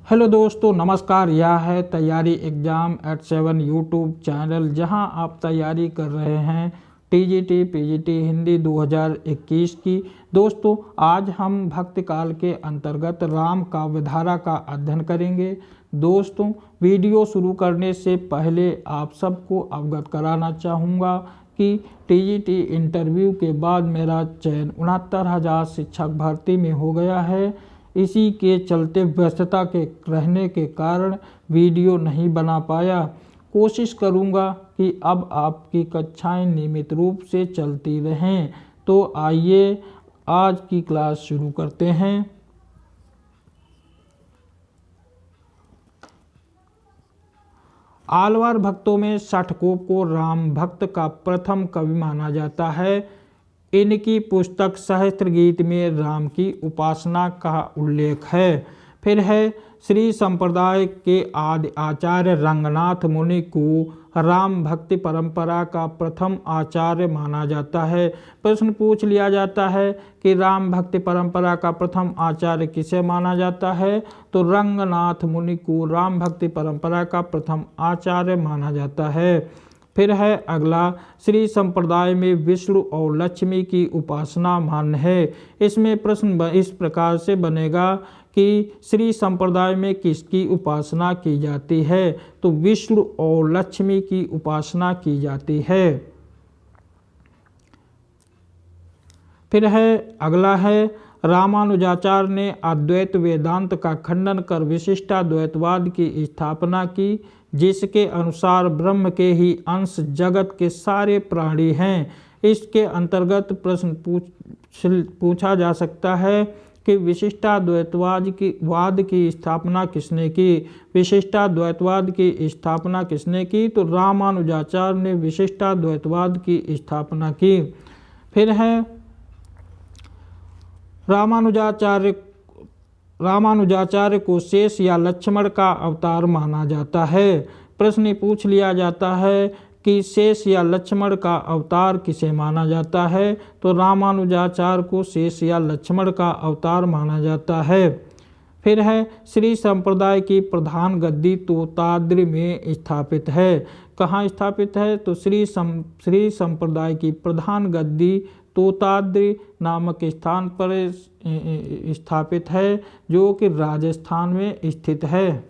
Hello दोस्तों, नमस्कार। यह है तैयारी एग्ज़ाम @7 यूट्यूब चैनल, जहां आप तैयारी कर रहे हैं टीजीटी पीजीटी हिंदी 2021 की। दोस्तों, आज हम भक्ति काल के अंतर्गत राम काव्य धारा का अध्ययन करेंगे। दोस्तों, वीडियो शुरू करने से पहले आप सबको अवगत कराना चाहूँगा कि टीजीटी इंटरव्यू के बाद मेरा चयन 69,000 शिक्षक भर्ती में हो गया है। इसी के चलते व्यस्तता के रहने के कारण वीडियो नहीं बना पाया। कोशिश करूंगा कि अब आपकी कक्षाएं नियमित रूप से चलती रहें। तो आइए आज की क्लास शुरू करते हैं। आलवार भक्तों में षटकोप को राम भक्त का प्रथम कवि माना जाता है। इनकी पुस्तक सहस्त्र गीत में राम की उपासना का उल्लेख है। फिर है श्री संप्रदाय के आदि आचार्य रंगनाथ मुनि को राम भक्ति परंपरा का प्रथम आचार्य माना जाता है। प्रश्न पूछ लिया जाता है कि राम भक्ति परंपरा का प्रथम आचार्य किसे माना जाता है, तो रंगनाथ मुनि को राम भक्ति परंपरा का प्रथम आचार्य माना जाता है। फिर है अगला, श्री संप्रदाय में विष्णु और लक्ष्मी की उपासना मान्य है। इसमें प्रश्न इस प्रकार से बनेगा कि श्री संप्रदाय में किसकी उपासना की जाती है, तो विष्णु और लक्ष्मी की उपासना की जाती है। फिर है अगला है, रामानुजाचार्य ने अद्वैत वेदांत का खंडन कर विशिष्टाद्वैतवाद की स्थापना की, जिसके अनुसार ब्रह्म के ही अंश जगत के सारे प्राणी हैं। इसके अंतर्गत प्रश्न पूछा जा सकता है कि विशिष्टाद्वैतवाद की स्थापना किसने की। विशिष्टाद्वैतवाद की स्थापना किसने की, तो रामानुजाचार्य ने विशिष्टाद्वैतवाद की स्थापना की। फिर है रामानुजाचार्य को शेष या लक्ष्मण का अवतार माना जाता है। प्रश्न पूछ लिया जाता है कि शेष या लक्ष्मण का अवतार किसे माना जाता है, तो रामानुजाचार्य को शेष या लक्ष्मण का अवतार माना जाता है। फिर है श्री संप्रदाय की प्रधान गद्दी तोताद्रि में स्थापित है। कहाँ स्थापित है, तो श्री संप्रदाय की प्रधान गद्दी तोताद्रि नामक स्थान पर स्थापित है, जो कि राजस्थान में स्थित है।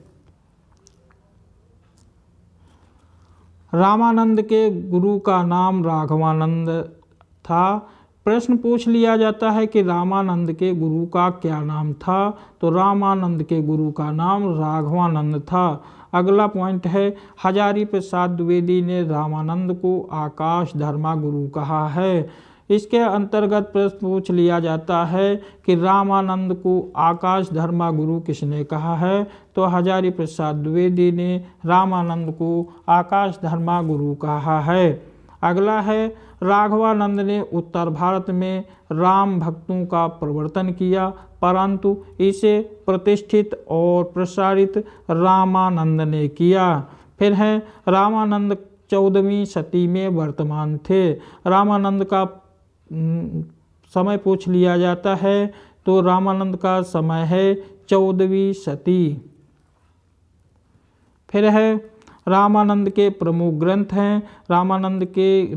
रामानंद के गुरु का नाम राघवानंद था। प्रश्न पूछ लिया जाता है कि रामानंद के गुरु का क्या नाम था, तो रामानंद के गुरु का नाम राघवानंद था। अगला पॉइंट है, हजारी प्रसाद द्विवेदी ने रामानंद को आकाश धर्मा गुरु कहा है। इसके अंतर्गत प्रश्न पूछ लिया जाता है कि रामानंद को आकाश धर्मा गुरु किसने कहा है, तो हजारी प्रसाद द्विवेदी ने रामानंद को आकाश धर्मा गुरु कहा है। अगला है, राघवानंद ने उत्तर भारत में राम भक्तों का प्रवर्तन किया, परंतु इसे प्रतिष्ठित और प्रसारित रामानंद ने किया। फिर है, रामानंद 14वीं शती में वर्तमान थे। रामानंद का समय पूछ लिया जाता है, तो रामानंद का समय है 14वीं शती। फिर है, रामानंद के प्रमुख ग्रंथ हैं। रामानंद के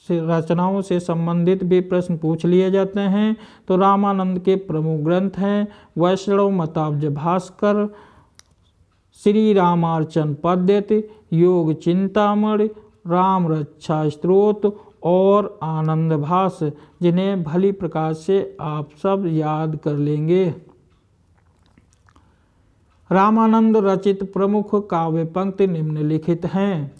रचनाओं से संबंधित भी प्रश्न पूछ लिए जाते हैं, तो रामानंद के प्रमुख ग्रंथ हैं वैष्णव मताब्ज भास्कर, श्री रामार्चन पद्धति, योग चिंतामणि, राम रक्षा स्तोत्र और आनंद भास, जिन्हें भली प्रकार से आप सब याद कर लेंगे। रामानंद रचित प्रमुख काव्य पंक्ति निम्नलिखित हैं।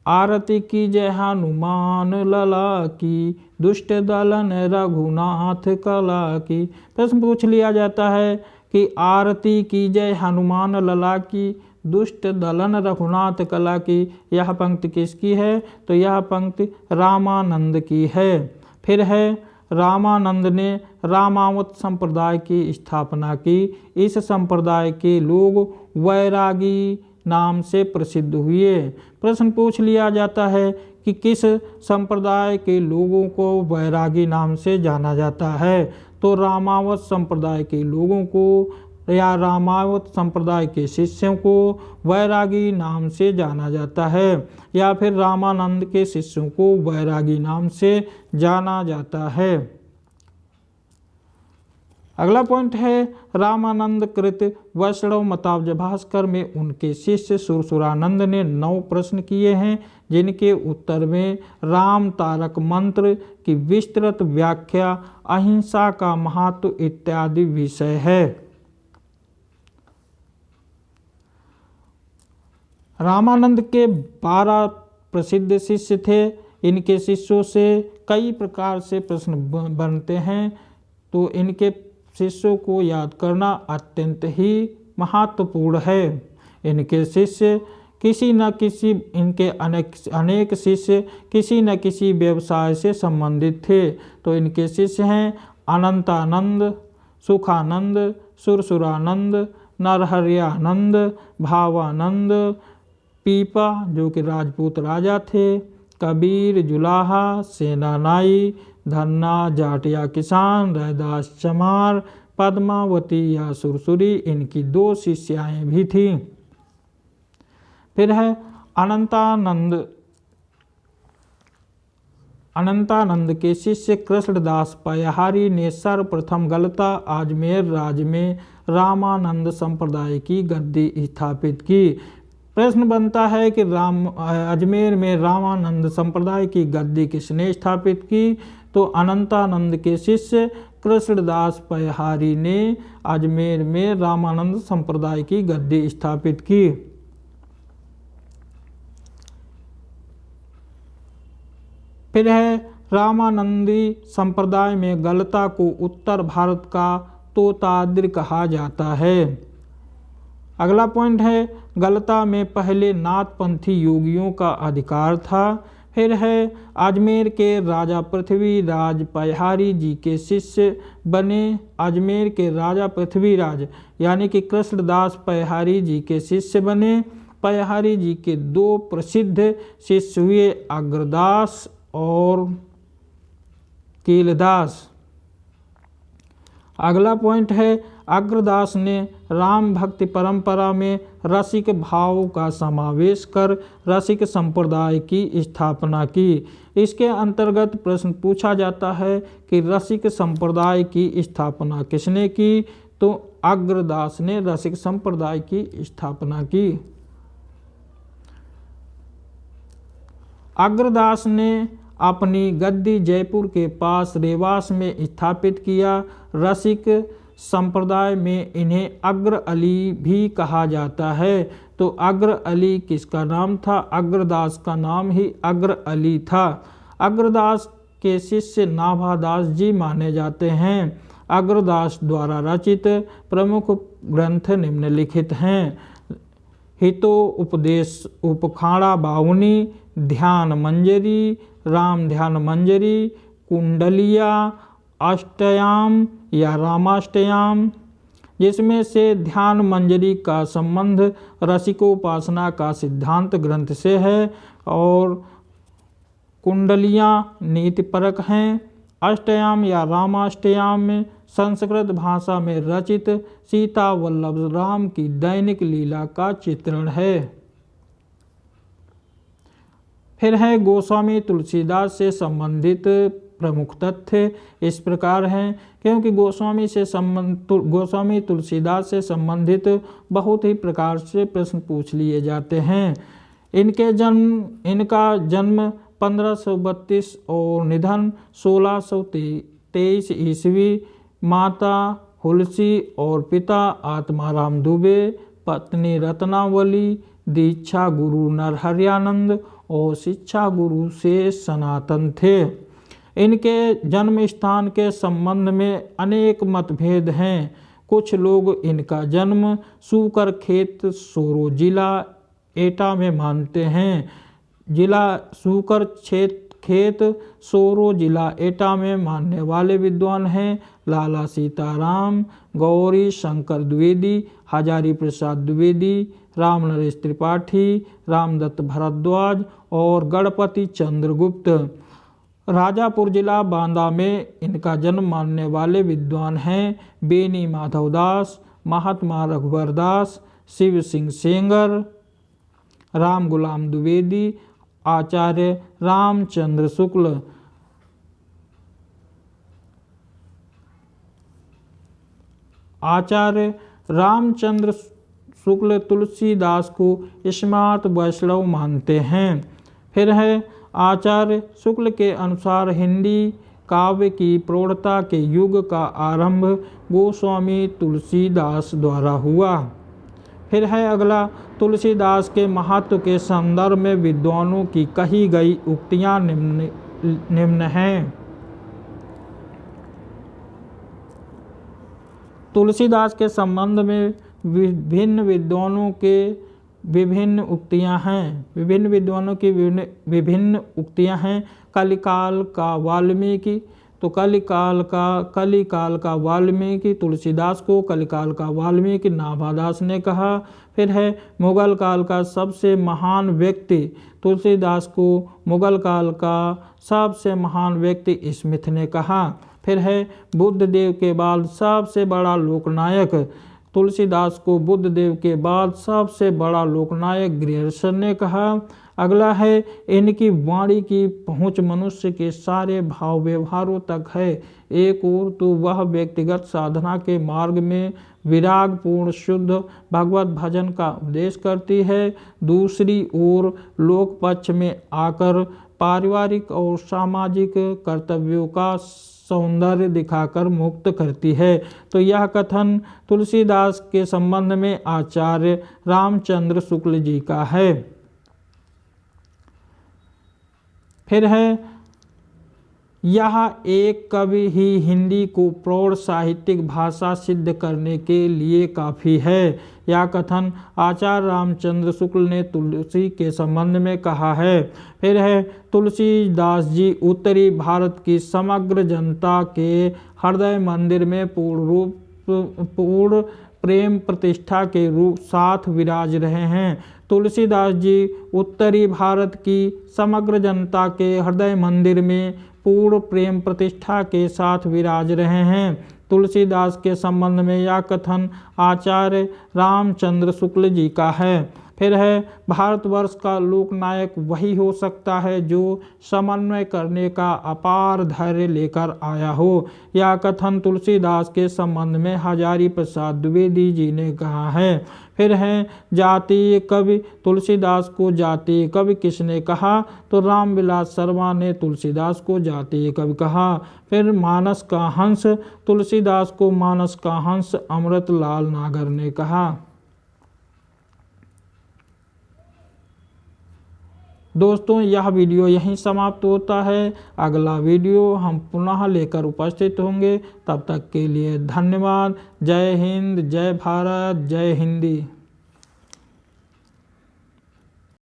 आरती की जय हनुमान लला की, दुष्ट दलन रघुनाथ कला की। प्रश्न पूछ लिया जाता है कि आरती की जय हनुमान लला की, दुष्ट दलन रघुनाथ कला की, यह पंक्ति किसकी है, तो यह पंक्ति रामानंद की है। फिर है, रामानंद ने रामावत संप्रदाय की स्थापना की। इस संप्रदाय के लोग वैरागी नाम से प्रसिद्ध हुए। प्रश्न पूछ लिया जाता है कि किस संप्रदाय के लोगों को वैरागी नाम से जाना जाता है, तो रामावत संप्रदाय के लोगों को या रामावत संप्रदाय के शिष्यों को वैरागी नाम से जाना जाता है, या फिर रामानंद के शिष्यों को वैरागी नाम से जाना जाता है। अगला पॉइंट है रामानंद कृत वैष्णव मताब्ज भास्कर में उनके शिष्य सुरसुरानंद ने 9 प्रश्न किए हैं, जिनके उत्तर में राम तारक मंत्र की विस्तृत व्याख्या, अहिंसा का महत्व इत्यादि विषय है। रामानंद के 12 प्रसिद्ध शिष्य थे। इनके शिष्यों से कई प्रकार से प्रश्न बनते हैं, तो इनके शिष्यों को याद करना अत्यंत ही महत्वपूर्ण है। इनके शिष्य किसी न किसी इनके अनेक शिष्य किसी न किसी व्यवसाय से संबंधित थे। तो इनके शिष्य हैं अनंतानंद, सुखानंद, सुरसुरानंद, नरहरियानंद, भावानंद, पीपा जो कि राजपूत राजा थे, कबीर, जुलाहा, सेनानाई, धन्ना, जाटिया किसान, रैदास चमार, पद्मावती या सुरसुरी इनकी 2 शिष्याएं भी थीं। फिर है अनंतानंद। अनंतानंद के शिष्य कृष्णदास पयहारी ने सर्वप्रथम गलता अजमेर राज्य में रामानंद संप्रदाय की गद्दी स्थापित की। प्रश्न बनता है कि अजमेर में रामानंद संप्रदाय की गद्दी किसने स्थापित की? तो अनंतानंद के शिष्य कृष्णदास पयहारी ने अजमेर में रामानंद संप्रदाय की गद्दी स्थापित की। फिर है रामानंदी संप्रदाय में गलता को उत्तर भारत का तोताद्रि कहा जाता है। अगला पॉइंट है गलता में पहले नाथपंथी योगियों का अधिकार था। फिर है अजमेर के राजा पृथ्वीराज पयहारी जी के शिष्य बने। अजमेर के राजा पृथ्वीराज यानी कि कृष्णदास पयहारी जी के शिष्य बने। पयहारी जी के 2 प्रसिद्ध शिष्य हुए अग्रदास और कीलदास। अगला पॉइंट है अग्रदास ने राम भक्ति परंपरा में रसिक भाव का समावेश कर रसिक संप्रदाय की स्थापना की। इसके अंतर्गत प्रश्न पूछा जाता है कि रसिक संप्रदाय की स्थापना किसने की? तो अग्रदास ने रसिक संप्रदाय की स्थापना की। अग्रदास ने अपनी गद्दी जयपुर के पास रेवास में स्थापित किया। रसिक संप्रदाय में इन्हें अग्र अली भी कहा जाता है। तो अग्र अली किसका नाम था? अग्रदास का नाम ही अग्र अली था। अग्रदास के शिष्य नाभादास जी माने जाते हैं। अग्रदास द्वारा रचित प्रमुख ग्रंथ निम्नलिखित हैं: हितो उपदेश उपखाड़ा बावनी, ध्यान मंजरी, राम ध्यान मंजरी, कुंडलिया अष्टयाम या रामाष्टयाम, जिसमें से ध्यान मंजरी का संबंध रसिकोपासना का सिद्धांत ग्रंथ से है और कुंडलियाँ नीतिपरक हैं। अष्टयाम या रामाष्टयाम में संस्कृत भाषा में रचित सीता वल्लभ राम की दैनिक लीला का चित्रण है। फिर है गोस्वामी तुलसीदास से संबंधित प्रमुख तथ्य इस प्रकार हैं। क्योंकि गोस्वामी तुलसीदास से संबंधित बहुत ही प्रकार से प्रश्न पूछ लिए जाते हैं। इनका जन्म 1532 और निधन 1623 ईस्वी। माता हुलसी और पिता आत्माराम दुबे, पत्नी रत्नावली, दीक्षा गुरु नरहरियानंद और शिक्षा गुरु से सनातन थे। इनके जन्म स्थान के संबंध में अनेक मतभेद हैं। कुछ लोग इनका जन्म सूकर खेत सोरो जिला एटा में मानते हैं। जिला सूकर खेत सोरो जिला एटा में मानने वाले विद्वान हैं लाला सीताराम, गौरी शंकर द्विवेदी, हजारी प्रसाद द्विवेदी, राम नरेश त्रिपाठी, रामदत्त भारद्वाज और गणपति चंद्रगुप्त। राजापुर जिला बांदा में इनका जन्म मानने वाले विद्वान हैं बेनी माधवदास, महात्मा रघुवर दास, शिव सिंह सेंगर, राम गुलाम द्विवेदी, आचार्य रामचंद्र शुक्ल। आचार्य रामचंद्र शुक्ल तुलसीदास को स्मार्त वैष्णव मानते हैं। फिर है आचार्य शुक्ल के अनुसार हिंदी काव्य की प्रौढ़ता के युग का आरंभ गोस्वामी तुलसीदास द्वारा हुआ। फिर है अगला, तुलसीदास के महत्व के संदर्भ में विद्वानों की कही गई उक्तियां निम्न हैं। तुलसीदास के संबंध में विभिन्न विद्वानों के विभिन्न उक्तियां हैं। विभिन्न विद्वानों की विभिन्न उक्तियां हैं। कलिकाल का वाल्मीकि, तो कलिकाल का वाल्मीकि तुलसीदास को कलिकाल का वाल्मीकि नाभादास ने कहा। फिर है मुगल काल का सबसे महान व्यक्ति, तुलसीदास को मुगल काल का सबसे महान व्यक्ति स्मिथ ने कहा। फिर है बुद्ध देव के बाद सबसे बड़ा लोकनायक, तुलसीदास को बुद्ध देव के बाद सबसे बड़ा लोकनायक ग्रियर्सन ने कहा। अगला है, इनकी वाणी की पहुंच मनुष्य के सारे भाव व्यवहारों तक है। एक ओर तो वह व्यक्तिगत साधना के मार्ग में विरागपूर्ण शुद्ध भगवत भजन का उपदेश करती है, दूसरी ओर लोक पक्ष में आकर पारिवारिक और सामाजिक कर्तव्यों का सौंदर्य दिखाकर मुक्त करती है। तो यह कथन तुलसीदास के संबंध में आचार्य रामचंद्र शुक्ल जी का है। फिर है, यह एक कवि ही हिंदी को प्रौढ़ साहित्यिक भाषा सिद्ध करने के लिए काफ़ी है। यह कथन आचार्य रामचंद्र शुक्ल ने तुलसी के संबंध में कहा है। फिर है, तुलसीदास जी उत्तरी भारत की समग्र जनता के हृदय मंदिर में पूर्ण प्रेम प्रतिष्ठा के रूप साथ विराज रहे हैं। तुलसीदास जी उत्तरी भारत की समग्र जनता के हृदय मंदिर में पूर्ण प्रेम प्रतिष्ठा के साथ विराज रहे हैं। तुलसीदास के संबंध में यह कथन आचार्य रामचंद्र शुक्ल जी का है। फिर है, भारतवर्ष का लोकनायक वही हो सकता है जो समन्वय करने का अपार धैर्य लेकर आया हो। यह कथन तुलसीदास के संबंध में हजारी प्रसाद द्विवेदी जी ने कहा है। फिर है, जातीय कवि, तुलसीदास को जातीय कवि किसने कहा? तो रामविलास शर्मा ने तुलसीदास को जातीय कवि कहा। फिर मानस का हंस, तुलसीदास को मानस का हंस अमृतलाल नागर ने कहा। दोस्तों, यह वीडियो यहीं समाप्त होता है। अगला वीडियो हम पुनः लेकर उपस्थित होंगे। तब तक के लिए धन्यवाद। जय हिंद, जय भारत, जय हिंदी।